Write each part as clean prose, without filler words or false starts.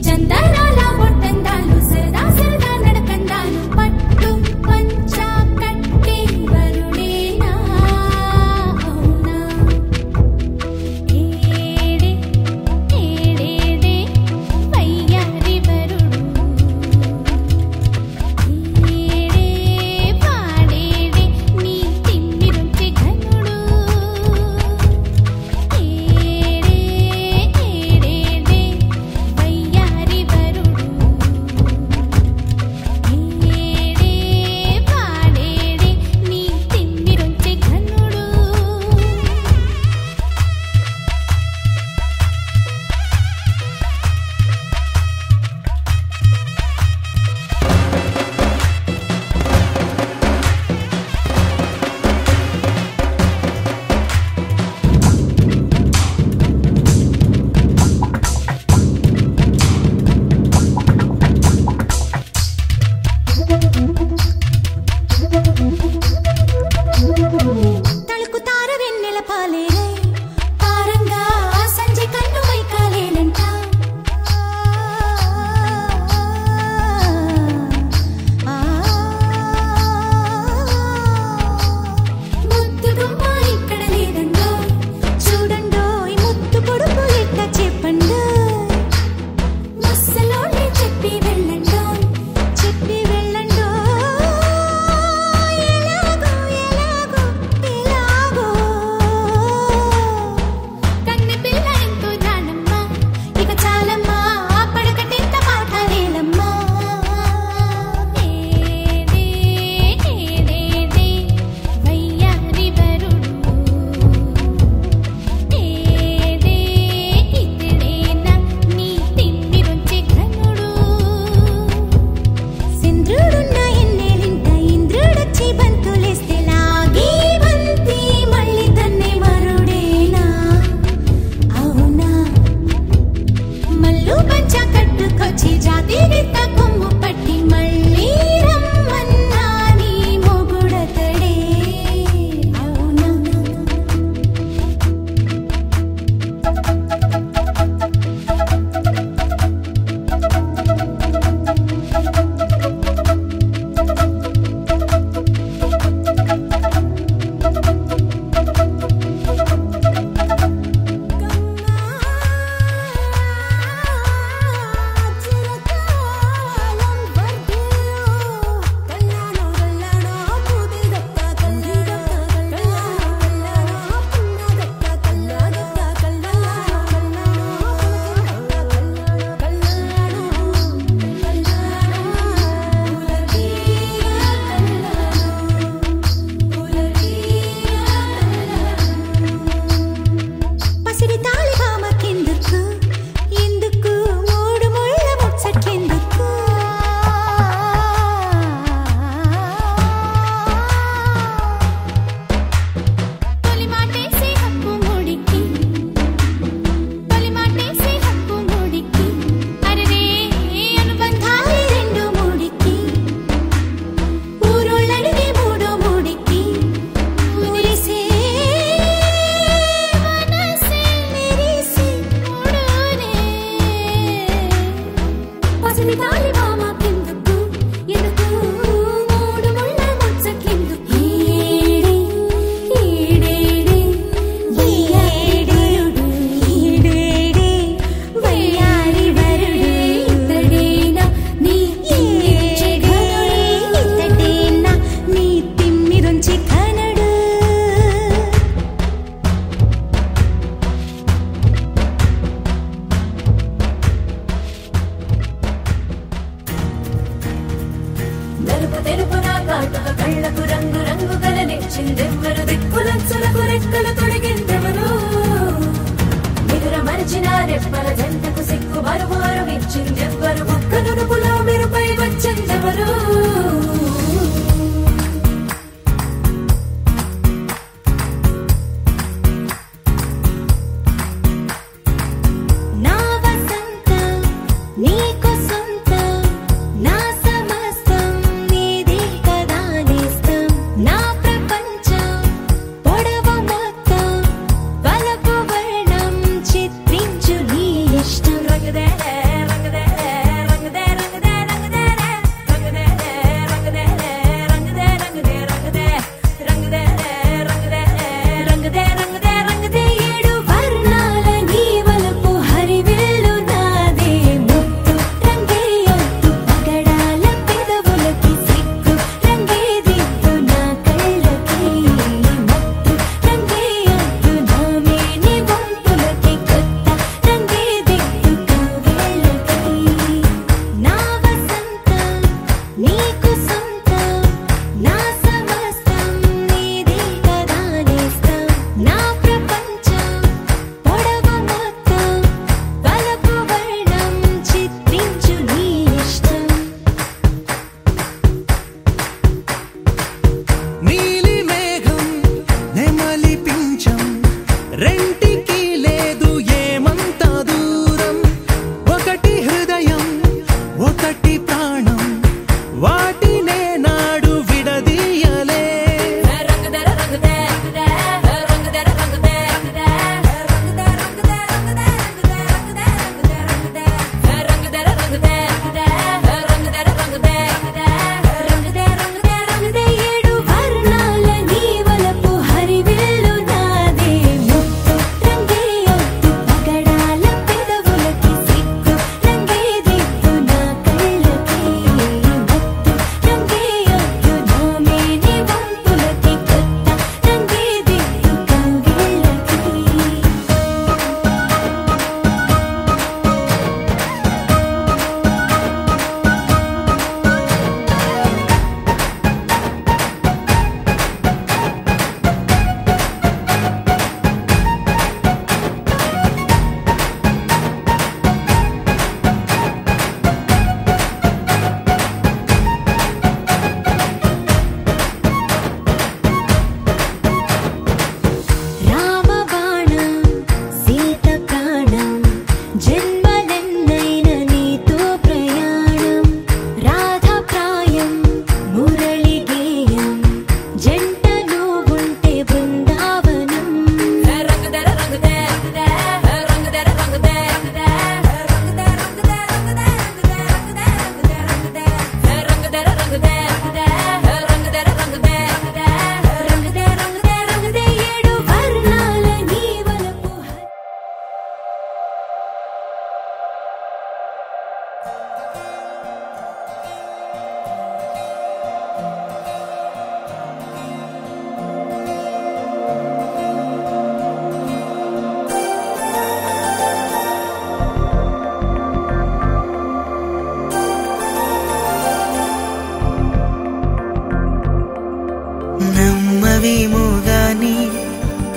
చందనాల బొట్టందాలు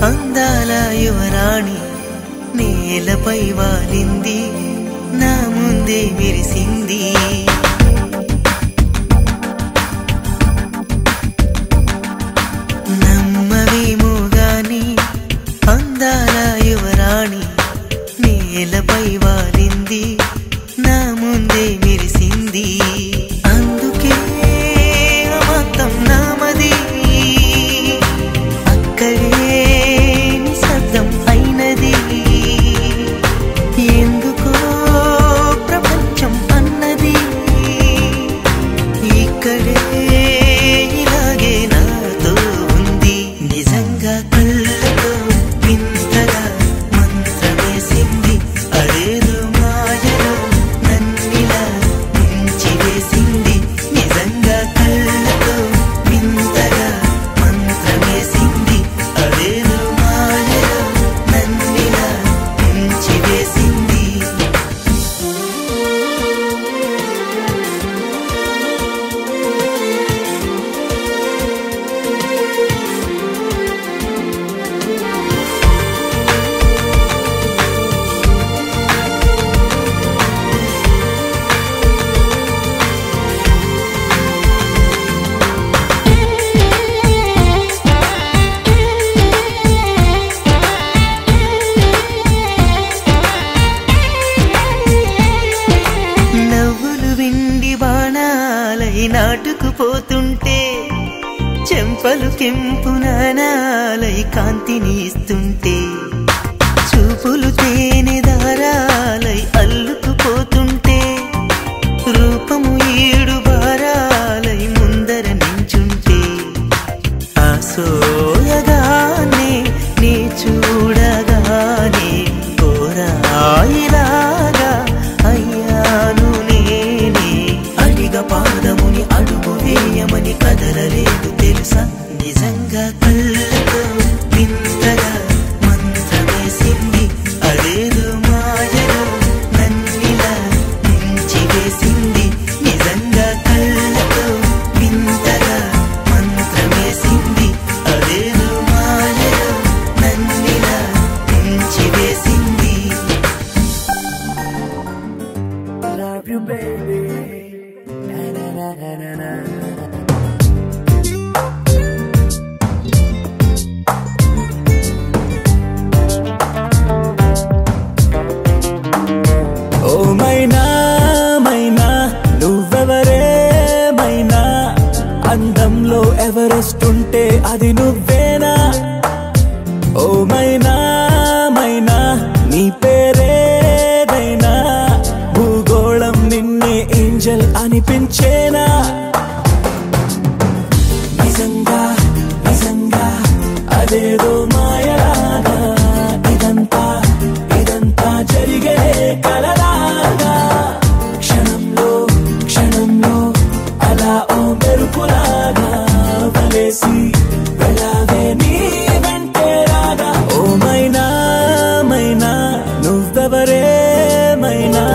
అందాల యువరాణి నేలపై వాలింది నా ముందే విరిసింది నమ్మవేమో గాని అందాల యువరాణి నేలపై వాలింది నా ముందే విరిసింది అందుకే అమంతం నామది అక్కడే నిశ్శబ్దం అయినది ఎందుకో ప్రపంచం అన్నది పలుకెంపు నానాలై కాంతిని ఇస్తుంటే చూపులు తేనె దారాలై అల్లుకుపోతుంటే రూపము ఏడు బారాలై ముందర నించుంటే ఆసోయగానే నీ చూడగానే కోరాయిలాగా అయ్యాను నేనే అడిగ పాదముని అడుగు వేయమని కదలలేదు తెలుసా నిజంగా కళ్ళతో వింతగా మంత్రమేసింది అదేదో మాయలో నన్నిలా ముంచివేసింది నిజంగా కళ్ళతో వింతగా మంత్రమేసింది అదేదో మాయలో నన్నిలా ముంచివేసింది Love you baby na na na na na అందంలో ఎవరెస్ట్ ఉంటే అది నువ్వేనా ఓ మైనా మైనా నీ పేరేదైనా భూగోళం నిన్నే ఏంజల్ అనిపించేనా నిజంగా నిజంగా అదేదో మాయలాగా ఇదంతా ఇదంతా జరిగే కలలాగా క్షణంలో క్షణంలో అలా ఓ మెరుపులాగా వలేసి వెళ్ళావే నీ వెంటే రాగా ఓ మైనా మైనా నువ్వెవరేమైనా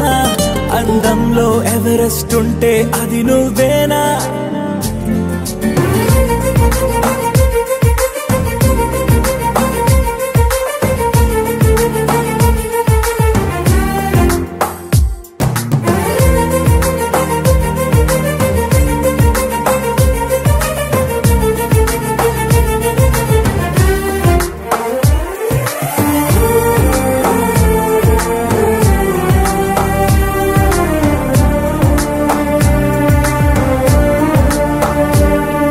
అందంలో ఎవరెస్ట్ ఉంటే అది నువ్వేనా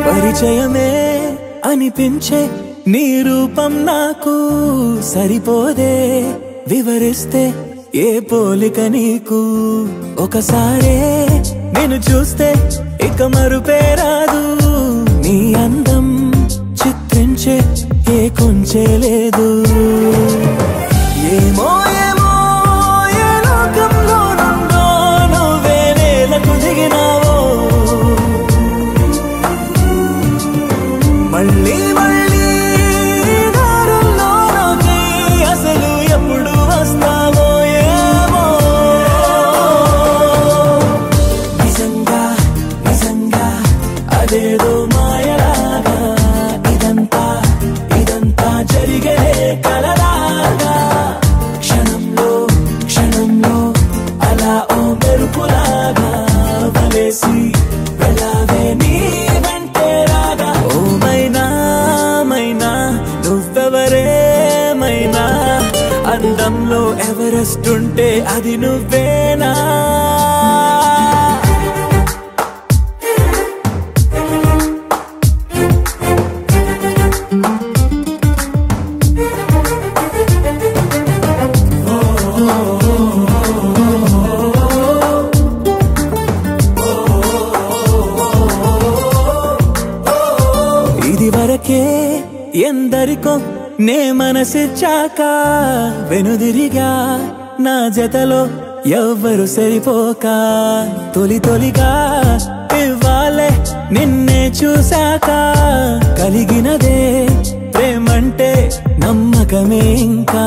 పరిచయమే అనిపించే నీ రూపం నాకు సరిపోదే వివరిస్తే ఏ పోలిక నీకు ఒకసారే నేను చూస్తే ఇక మరుపే రాదు నీ అందం చిత్రించే ఏ కొంచె లేదు ఏమో ఏమో ఏ లోకంలో నుండో నువ్వే నేలకు దిగినావో మళ్ళీ మళ్ళీ దారుల్లోకి అసలు ఎప్పుడు వస్తావో ఏమో నిజంగా నిజంగా అదేదో మాయలాగా ఇదంతా ఇదంతా జరిగే కలలాగా క్షణంలో క్షణంలో అలా ఓ మెరుపులాగా వలేసి వెళ్ళావే నీ వెంటే రాగా ఓ మైనా మైనా నువ్వెవరేమైనా అందంలో ఎవరెస్ట్ ఉంటే అది నువ్వేనా ఇది వరకే ఎందరికో నే మనసిచ్చాక వెనుదిరిగా నా జతలో ఎవ్వరు సరిపోక తొలి తొలిగా ఇవ్వాలే నిన్నే చూశాక కలిగినదే ప్రేమంటే నమ్మకమే ఇంకా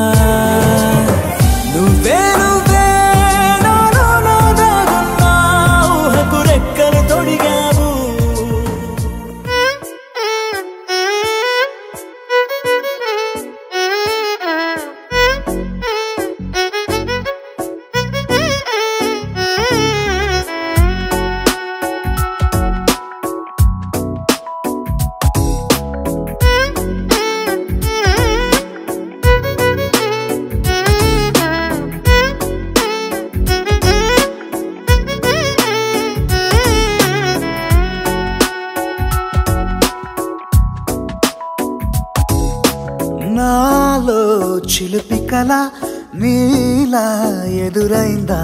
నువ్వే నువ్వే నాలో నా దాగున్నా ఊహకు రెక్కలు తొడిగావు కల నీలా ఎదురైందా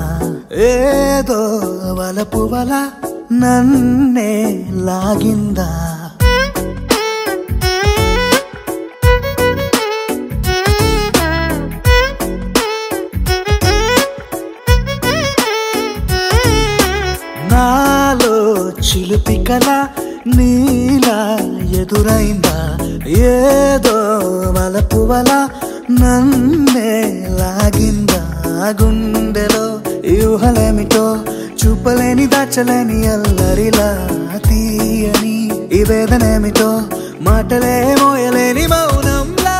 ఏదో వలపు వల నన్నే లాగిందా నాలో చిలిపి కల నీలా ఎదురైందా ఏదో వలపు వల నన్నే లాగిందా గుండెలో ఊహలేమిటో చూపలేని దాచలేని అల్లరిలా తీయని ఈ వేదనేమిటో మాటలే మోయలేని మౌనంలా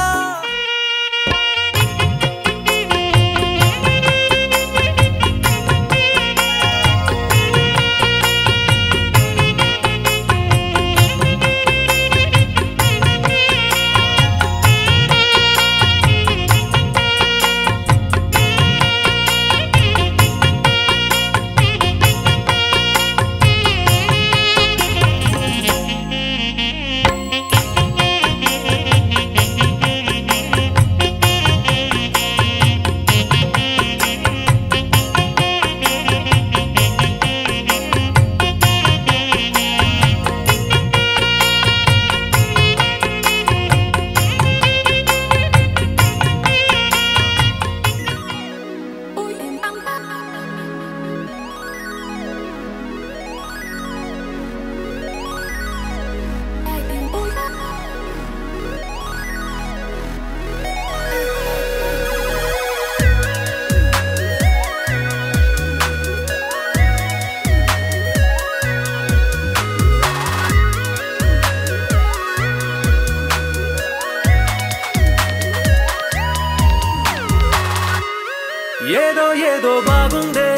ఏదో ఏదో బాగుందే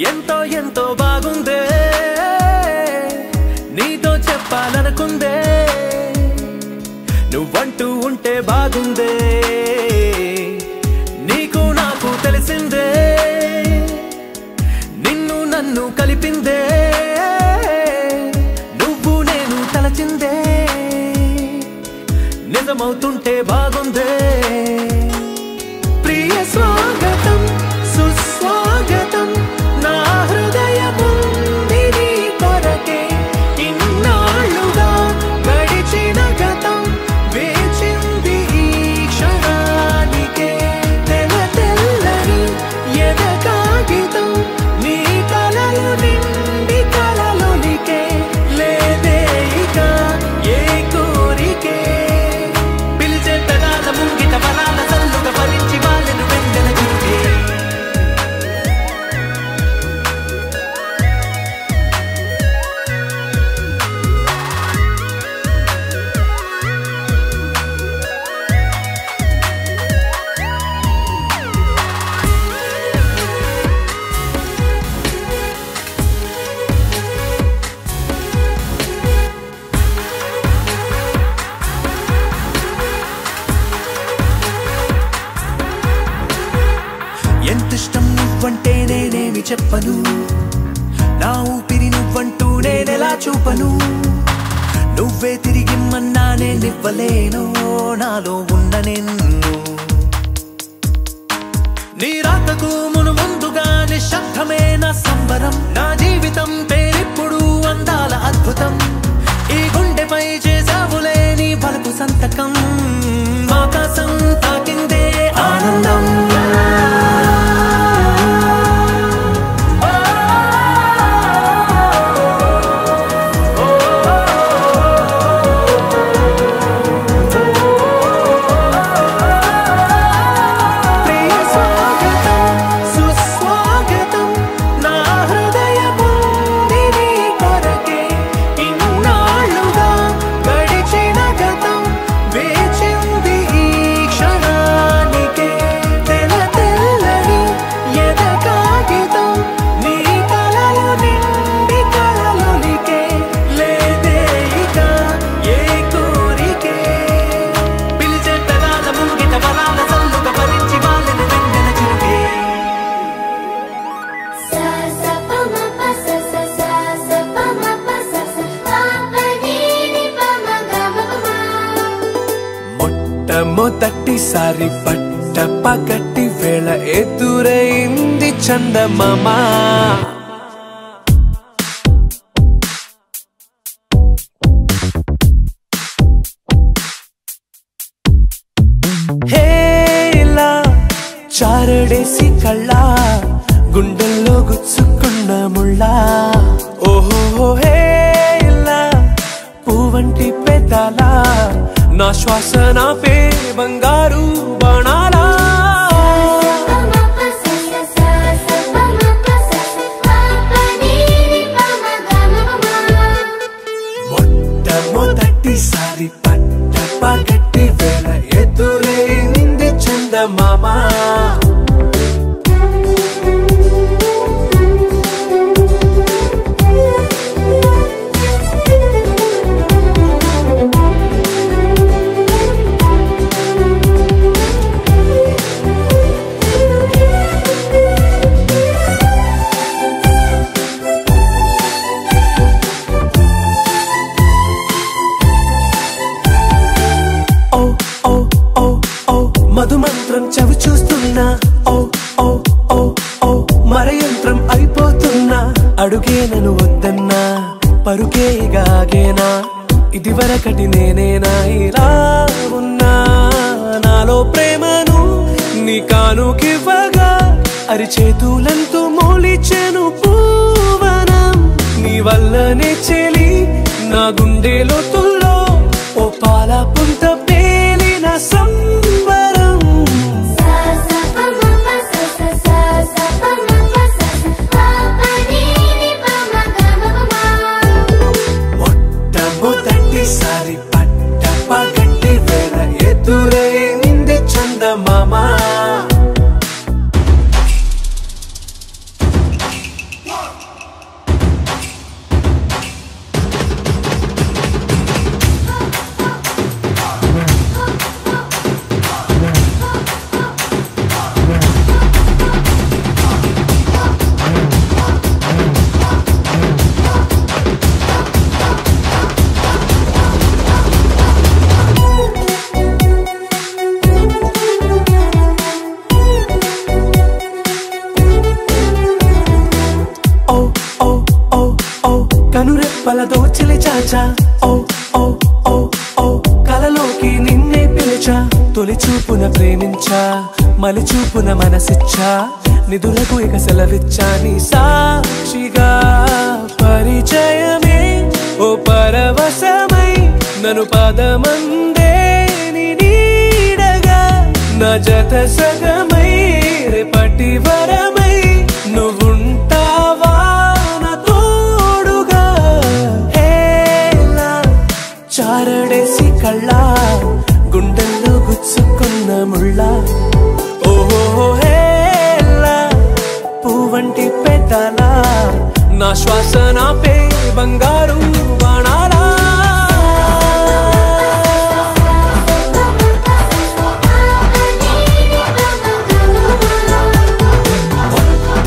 ఎంతో ఎంతో బాగుందే నీతో చెప్పాలనుకుందే నువ్వంటూ ఉంటే బాగుందే నీకు నాకు తెలిసిందే నిన్ను నన్ను కలిపిందే నువ్వు నేను తలచిందే నిజమవుతుంటే బాగుందే ప్రియ స్వాగతం సుస్వాగతం నా హృదయముంది నీ కొరకే ఇన్నాళ్ళుగా గడిచిన గతం వేచింది ఈ క్షణానికే తెల్ల తెల్లని ఎద కాగితం నీ కలలు నిండి కలలొలికే లేదే ఇక ఏ కోరికే పిలిచే తగాల ముంగిట వరాల సల్లుగా భరించి వాళ్ళను వెంటన చురుకే ఎంతిష్టం నువ్వంటే నేనేమి చెప్పను నా ఊపిరి నువ్వంటూ నేనెలా చూపను నువ్వే తిరిగిమ్మన్నా నేనివ్వలేను నాలో ఉన్న నిన్ను నీ రాకకు మును ముందుగా నిశ్శబ్దమే నా సంబరం నా జీవితం పేరిప్పుడు అందాల అద్భుతం ఈ గుండెపై చేసావులే నీ బలుపు సంతకం ఆకాశం తాకిందే ఆనందం మొదటిసారిగా మొదటిసారి పట్ట పగటి వేళ ఎదురైంది చందమామ హేలా చారడేసి కళ్ళ గుండెల్లో గుచ్చుకున్న ముళ్ళ ఓహో హేలా పువ్వంటి పెదాల నా శ్వాస నాపే బంగారు బాణాలా మొట్టమొదటిసారి పట్ట పగటి వేళ ఎదురైంది చందమామ మధుమంత్రం చవి చూస్తున్నా ఓ ఓ ఓ ఓ మరయంత్రం అయిపోతున్నా అడుగే నన్ను వద్దన్నా పరుగే గాగేనా ఇదివరకటి నేనేనా ఇలా ఉన్నా నాలో ప్రేమను నీ కానుకివ్వగా అరిచేతులంతో మోలిచెను పూవనం నీ వల్లనే చెలి నా గుండె లోతుల్లో ఓ పాల పుంత పేలిన సంబరం మొట్టమొదటిసారి పట్ట పగటి వేళ ఎదురైంది చందమామ కనురెప్పలతో చెలి చాచా ఓ ఓ ఓ ఓ కలలోకి నిన్నే పిలిచా తొలి చూపున ప్రేమించా మలి చూపున మనసిచ్చా నిదులకు ఇక సెలవిచ్చా నీ సాక్షిగా పరిచయమే ఓ పరవశమై నన్ను పదమందే నీ నీడగా నా జత సగమై రేపటి వరమై నువ్వుంటావా చారడేసి కళ్ళ గుండెల్లో గుచ్చుకున్న ముళ్ళ ఓహో హేలా పువ్వంటి పెదాల నా శ్వాస నాపే బంగారు బాణాలా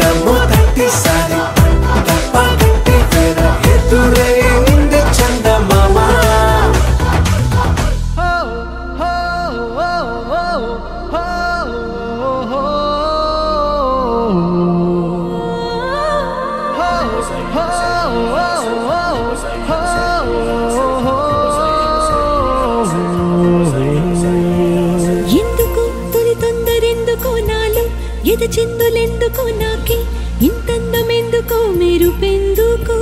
మొట్టమొదటిసారి పట్ట పగటి వేళ ఎదురైంది చందమామ ఎందుకు తొలి తొందరెందుకు నాలో ఎద చిందులెందుకు నాకే ఇంతందమెందుకు మెరుపెందుకు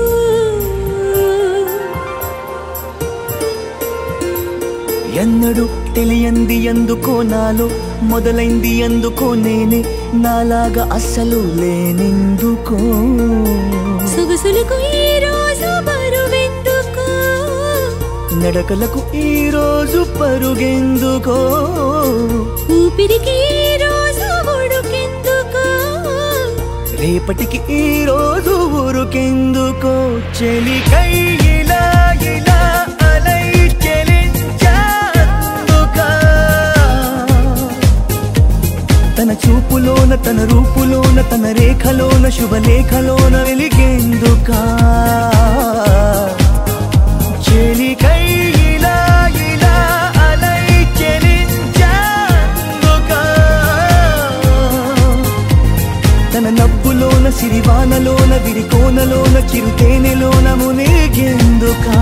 ఎన్నడు తెలియంది ఎందుకో నాలో మొదలైంది ఎందుకో నేనే నాలాగా అస్సలు లేనెందుకో సొగసులకు ఈ రోజు బరువెందుకో నడకలకు ఈ రోజు పరుగెందుకో ఊపిరికి ఈ రోజు ఉడుకెందుకో రేపటికి ఈ రోజు ఊరుకెందుకో చెలికై ఇలా ఇలా అలై చెలించాందుకా తన చూపులోన తన రూపులోన తన రేఖలోన శుభలేఖలోన వెలిగేందుకా చెలికై ఇలా ఇలా అలై చెలించాందుకా విరికోనలోన చిరుతేనెలోన మునిగేందుకా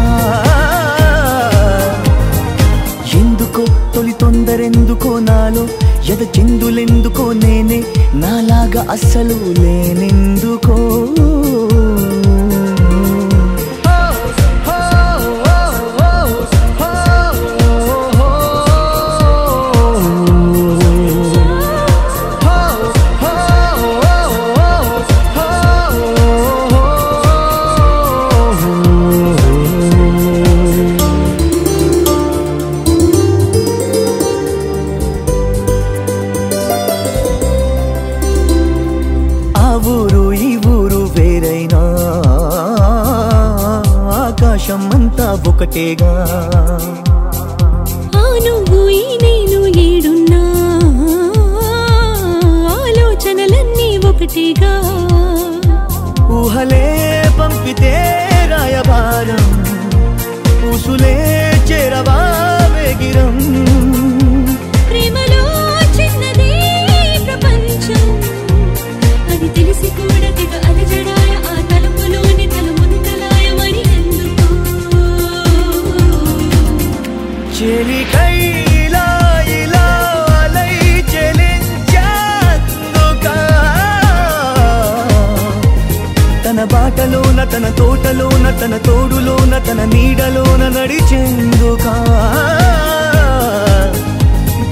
ఎందుకో తొలి తొందరెందుకో నాలో ఎద చిందులెందుకో నేనే నాలాగా అస్సలు లేనెందుకో ఆకాశమంతా ఒకటేగా ఆ నువ్వు ఈ నేను ఏడున్నా ఆలోచనలన్నీ ఒకటేగా ఊహలే పంపితే రాయబారం ఊసులే చేరవా వేగిరం ప్రేమలో చిన్నదే ప్రపంచం అది తెలిసి కూడా తెగ అలజడాయ ఆ తలుపులోని తలుముంతలాయ మరి ఎందుకు చెలికై ఇలా ఇలా అలై చెలించాందుకా తన బాటలోన తన తోటలోన తన తోడులోన తన నీడలోన నడిచేందుకా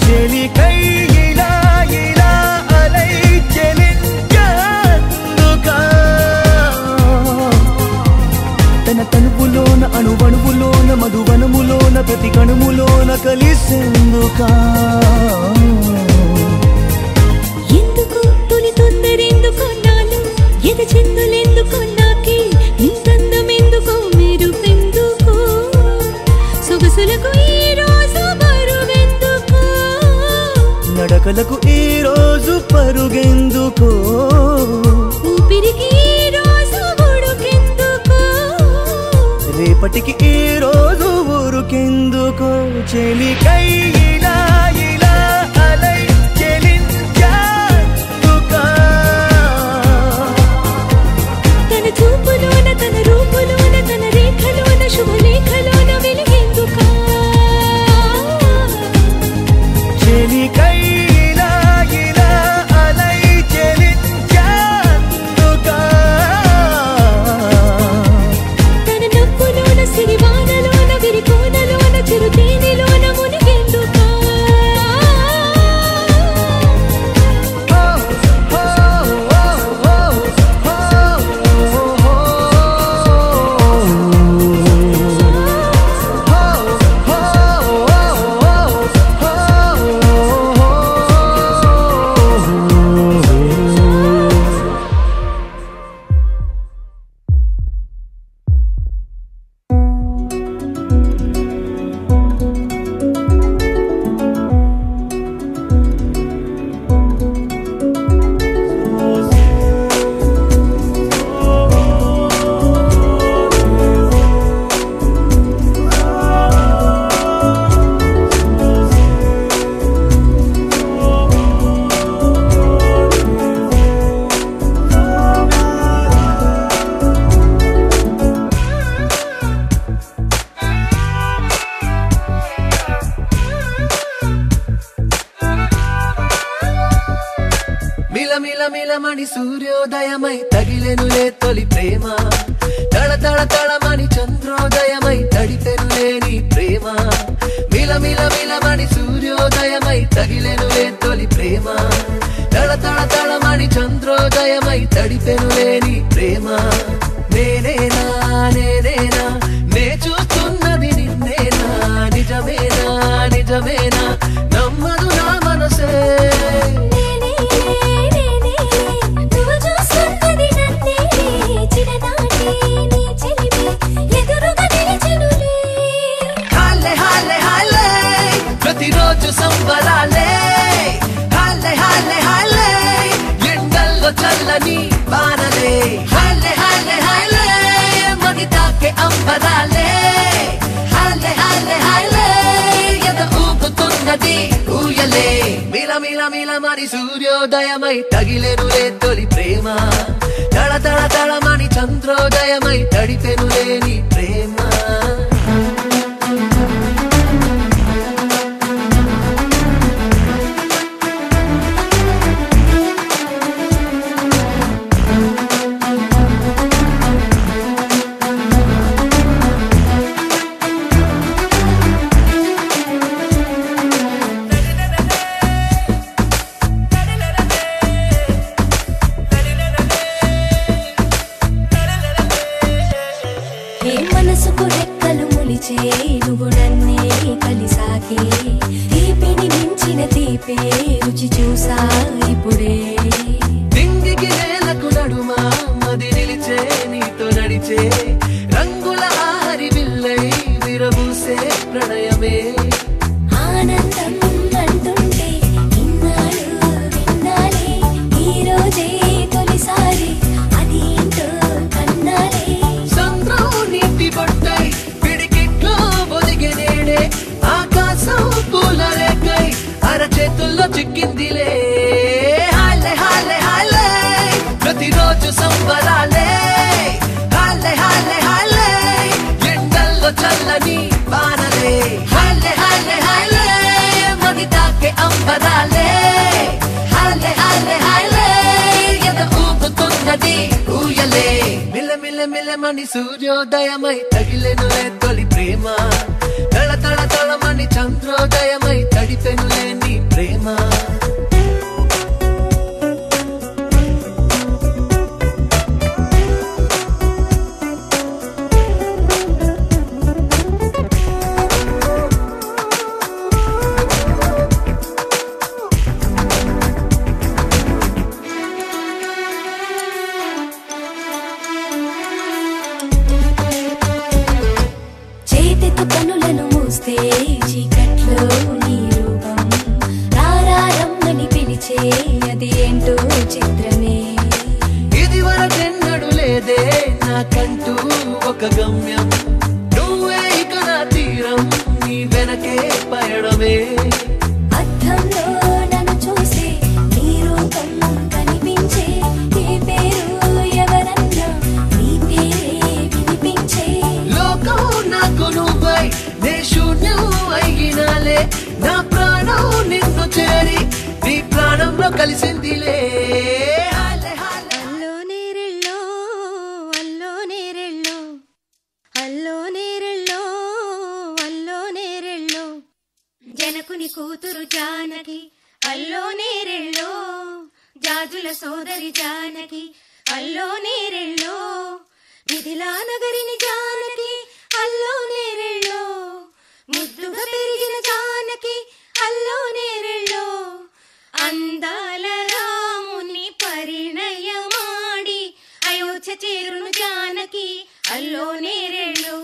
చెలికై ఇలా ఇలా అలై చెలించాందుకా తన తనుపులోన అణువణువులోన మధువనములోన ప్రతి కణుములోన కలిసేందుకా ఎందుకు తొలి తొందరెందుకు నాలో ఎద చిందులెందుకు నాకే ఇంతందమెందుకు మెరుపెందుకు సొగసులకు ఈ రోజు బరువెందుకు నడకలకు ఈ రోజు పరుగెందుకో ఊపిరికి ఈ రోజు ఉడుకెందుకు రేపటికి ఈ రోజు ఊరుకెందుకో చెలికై ఇలా ఇలా అలై చెలించాందుకా తన చూపులోన తన రూపులోన తన రేఖలోన శుభలేఖలోన వెలిగేందుకా చెలికై ఇలా ఇలా అలై చెలించాందుకా తన నవ్వులోన సిరివానలోన విరికోనలోన చిరుతేనెలోన మునిగేందుకా మిలమిలమని సూర్యోదయమై తగిలెనులే తొలి ప్రేమ తళ తళ తళమని చంద్రోదయమై తడిపెనులే నీ ప్రేమ మిలమిలమని సూర్యోదయమై తగిలెనులే తొలి ప్రేమ తళ తళ తళమని చంద్రోదయమై తడిపెనులే నీ ప్రేమ నేనేనా నేనేనా నే చూస్తున్నది నిన్నేనా నిజమేనా నిజమేనా నమ్మదు నా మనసే ప్రతిరోజు సంబరాలే హాలే హాలే హాలే ఎండల్లో చల్లని బాణలే హాలే హాలే హాలే మగితాకే అంబరాలే హాలే హాలే హాలే ఎద ఊపుతున్నది ఊయలే మిలమిలమని సూర్యోదయమై తగిలెనులే తొలి ప్రేమ తళ తళ తళమని చంద్రోదయమై తడిపెను లేని ప్రేమ మనసుకు రెక్కలు ములిచే నువ్వు నన్నే కలిసాకే తీపిని మించిన తీపే రుచి చూసా ఇప్పుడే దింగికి నేలకు నడుమా మది నిలిచే నీతో నడిచే రంగుల ఆహరి విల్లై విరబూసే ప్రణయమే ఆనందం అంటుంటే ఇన్నాళ్ళు విన్నాలే ఈ రోజే తొలిసారి అది ఏంటో కన్నాలే బొట్టై పిడికిట్లో ఒదిగే నేడే ఆకాశం పూల రేకై అరచేతుల్లో చిక్కిందిలే హాలే హాలే హాలే ప్రతిరోజు సంబరాలే హాలే హాలే హాలే ఎండల్లో చల్లని వానలే హాలే హాలే హాలే మది తాకే అంబరాలే హాలే హాలే హాలే ఎద ఊపుతున్నది ఊయలే మిలమని సూర్యోదయమై తగిలెనులే తొలి ప్రేమ తళ తళ తళమని చంద్రోదయమై తడిపెనులే నీ ప్రేమ కనులను మూస్తే చీకట్లో నీ రూపం రారమ్మని పిలిచే అది ఏంటో చిత్రమే ఇది వరకెన్నడు లేదే నాకంటూ ఒక గమ్యం నువ్వే ఇక నా తీరం నీ వెనకే పయడమే అద్దంలో నన్ను చూసే నీ రూపం కనిపించే ఏ పేరు ఎవరన్నా నీ పేరే వినిపించే లోకం నాకు నువ్వై నే శూన్యం అయినాలే నా ప్రాణం నిన్ను చేరి నీ ప్రాణంలో కలిసిందిలే అల్లో నేరెళ్ళో అల్లో నేరెళ్ళో అల్లో నేరెళ్ళో అల్లో నేరెళ్ళో జనకుని కూతురు జానకి అల్లో నేరెళ్ళో జాజుల సోదరి జానకి అల్లో నేరెళ్ళో మిథిలా నగరిని జానకి అల్లో నేరెళ్ళో ముద్దుగా పెరిగిన జానకి అల్లో నేరెళ్ళో అందాల రాముని పరిణయమాడి అయోధ్య చేరును జానకి అల్లో నేరెళ్ళో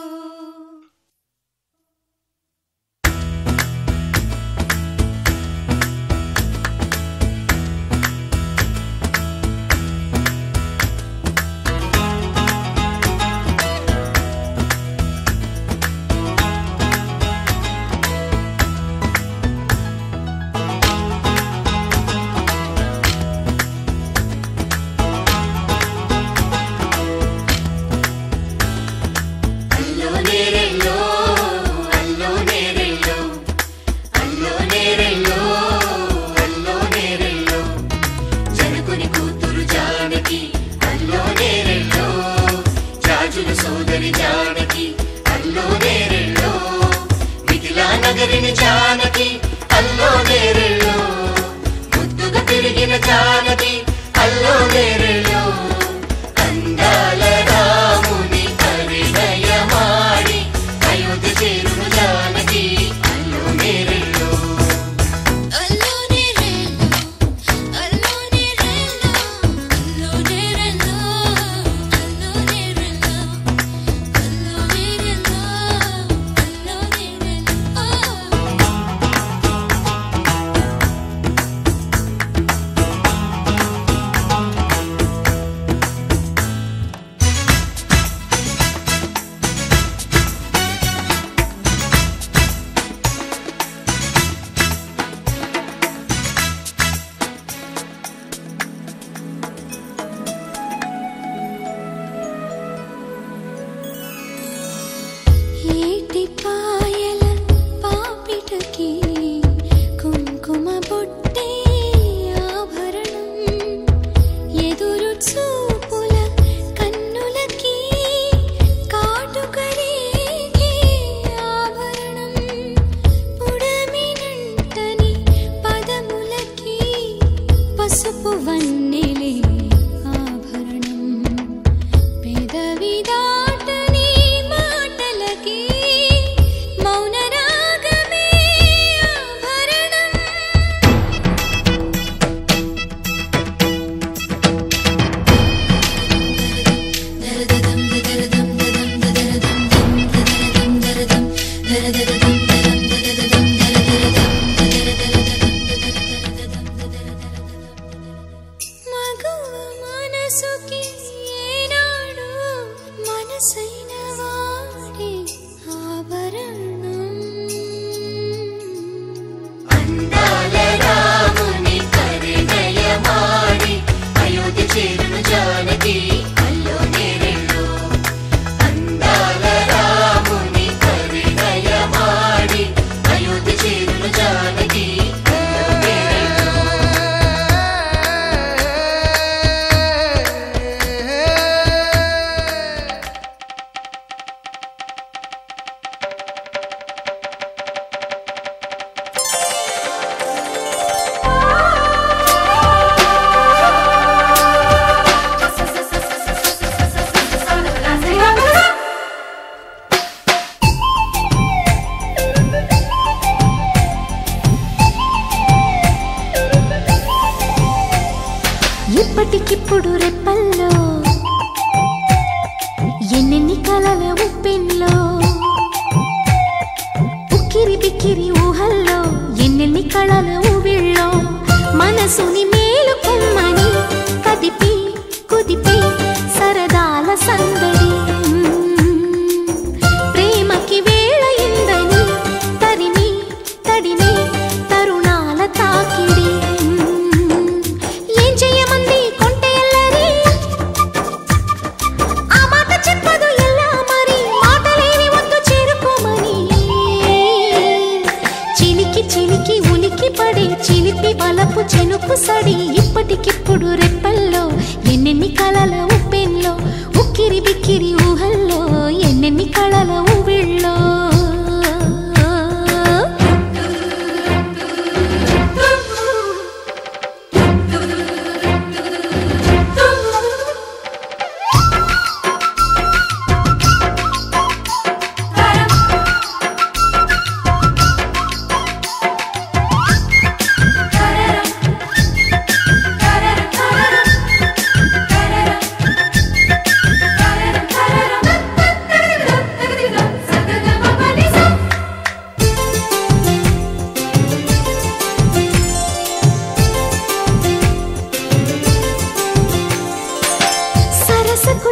సొగసైన వాడి ఆభరణం అందాల రాముని పరిణయమాడి అయోధ్య చేరును జానకి అల్లో నేరెళ్ళో అందాల రాముని పరిణయమాడి అయోధ్య చేరును జానకి ఇప్పటికిప్పుడు రెప్పల్లో ఎన్నెన్ని కలల ఉప్పెన్లో ఉక్కిరి బిక్కిరి ఊహల్లో ఎన్నెన్ని కళల ఊవిళ్ళో మనసుని మేలుకొమ్మని కదిపి కుదిపి సరదాల సందడి ప్రేమకి వేళయిందని తరిమి తడిమి తరుణాల తాకిడి చిలిపి బలపు చెనుపు సడి ఇప్పటికిప్పుడు రెప్పల్లో ఎన్నెన్ని కళల ఉప్పెన్లో ఉక్కిరి బిక్కిరి ఊహల్లో ఎన్నెన్ని కళల ఊవిళ్ళో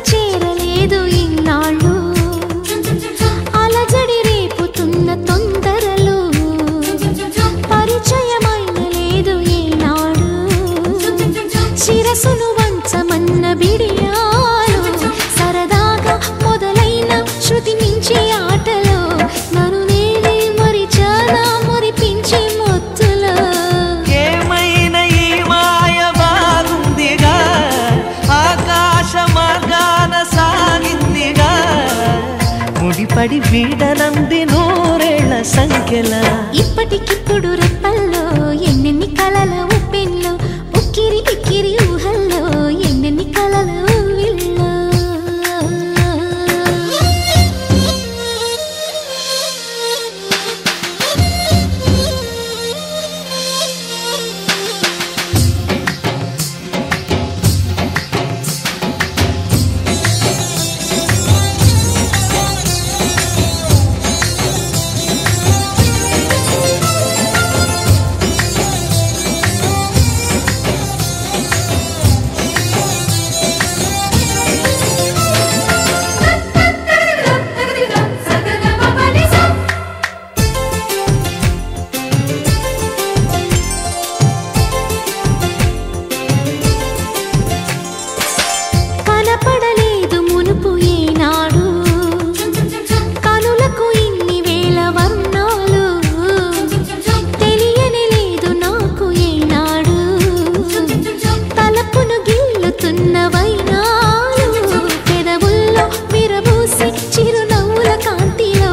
చేరలేదు ఇన్నాళ్ళు అలజడి రేపుతున్న తొందరలు పరిచయమైన లేదు ఏనాడు శిరసును వంచమన్న బిడియాలు సరదాగా మొదలైన శృతి మించి ఆటలో నన్ను నేనే మరిచానా మురిపించి మొత్తులో ఏమైనా ఈ మాయ బాగుందిగా ఆకాశ మార్గాన సాగిందిగా ముడిపడి వీడనంది నూరేళ్ల సంఖ్యల ఇప్పటికిప్పుడు రెప్పల్లో ఎన్నెన్ని కళల ఉప్పెన్లో ఉక్కిరి బిక్కిరి ఊహల్లో ఎన్నెన్ని కళల ఊవిళ్ళో కనపడలేదు మునుపు ఏనాడు కనులకు ఇన్ని వేల వర్ణాలు తెలియని లేదు నాకు ఏనాడు తలపును గిల్లుతున్న వైనాలు పెదవుల్లో విరబూసి చిరునవ్వుల కాంతిలో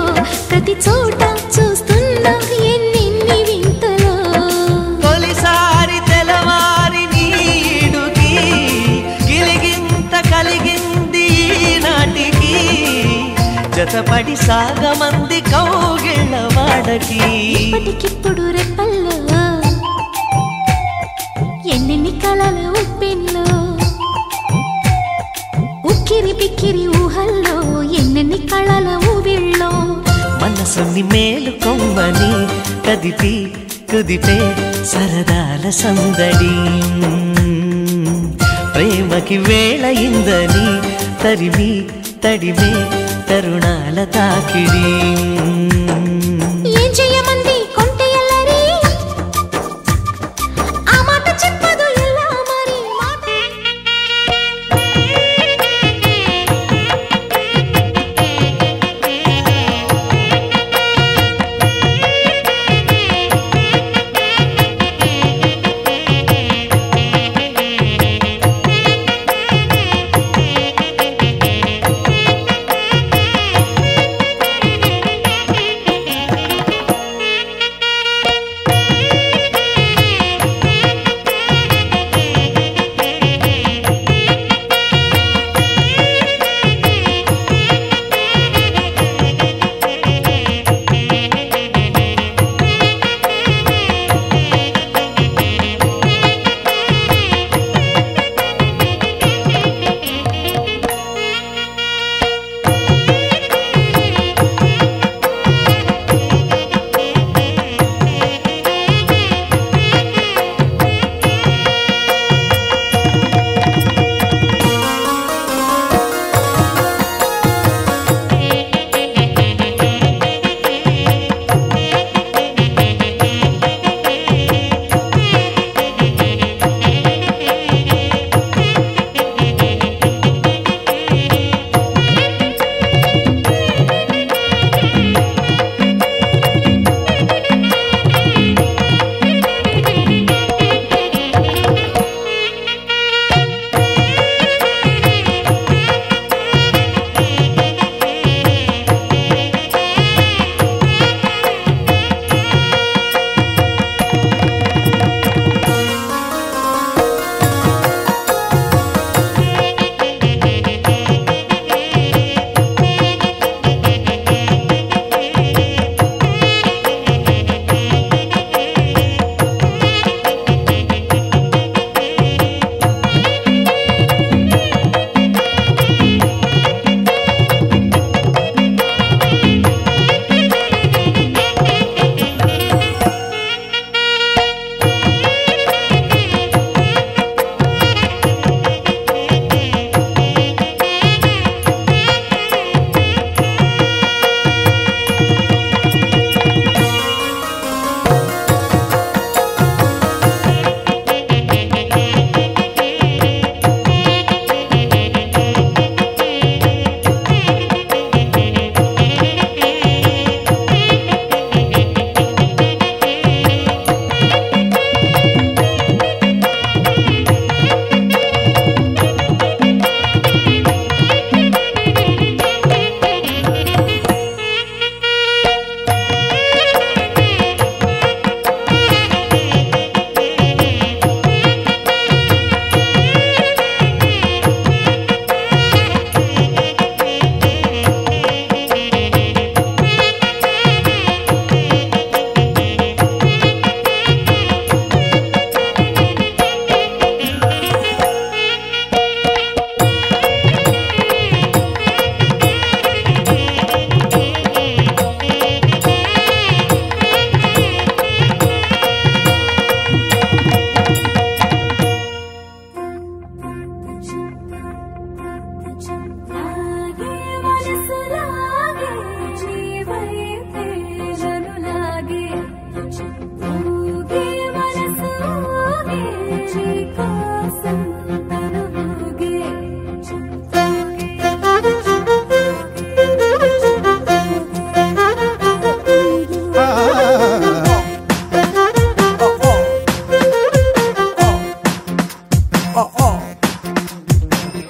ప్రతి చోట చూస్తున్న ఎన్నెన్ని వింతలో తొలిసారి తెలవారి నీడుకి గిలిగింత కలిగింది నాటికి జతపడి సాగమంది కౌగిళ్ళ వాడకి ఇప్పటికిప్పుడు రెప్పల్లో ఎన్నెన్ని కళల ఉప్పెన్లో ఉక్కిరి బిక్కిరి ఊహల్లో ఎన్నెన్ని కళల ఊవిళ్ళో మనసుని మేలుకొమ్మని కదిపి కుదిపే సరదాల సందడి ప్రేమకి వేళయిందని తరిమి తడిమే తరుణాల తాకిడి ఏం చెయ్యమంది కొంటె ఎల్లరి ఆ మాట చెప్పదు ఎలా మరి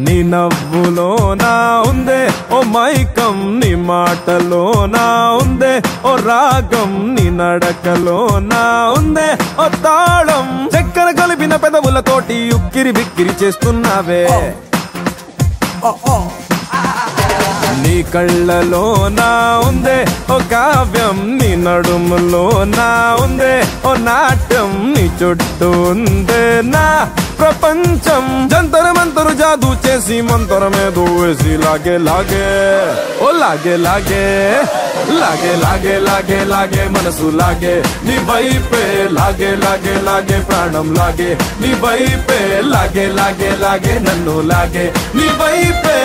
నీ నవ్వులోనా ఉందే ఓ మైకం, నీ మాటలోనా ఉందే ఓ రాగం, నీ నడకలోనా ఉందే ఓ తాళం. చక్కెర కలిపిన పెదవులతోటి ఉక్కిరి బిక్కిరి చేస్తున్నావే. నీ కళ్ళలోనా ఉందే ఓ కావ్యం, నీ నడుములోనా ఉందే ఓ నాట్యం, నీ చుట్టూ ఉందే నా ప్రపంచం. జంతర మంతరు జాదూ చేసి మంతరమేదో వేసి లాగే లాగే ఓ లాగే లాగే లాగే లాగే లాగే లాగే మనసు లాగే నీ వైపే లాగే లాగే లాగే ప్రాణం లాగే నీ వైపే లాగే లాగే లాగే నన్ను లాగే నీ వైపే.